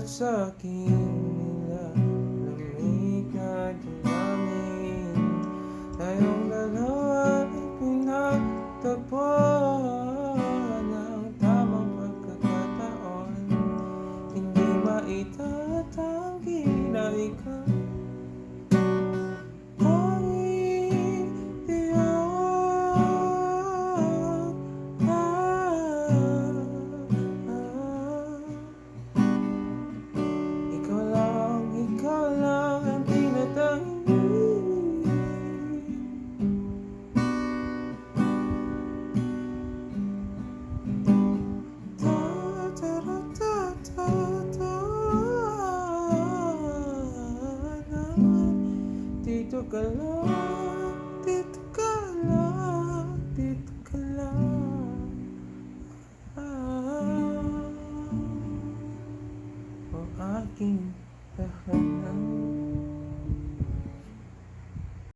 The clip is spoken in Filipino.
sa'king nilalamig na damdamin. Tayong dalawa ay pinagtagpo ng tamang pagkakataon. Hindi maitatanggi na ikaw tanging tiyak. Ikaw lang ang tinatangi. Dito ka lang.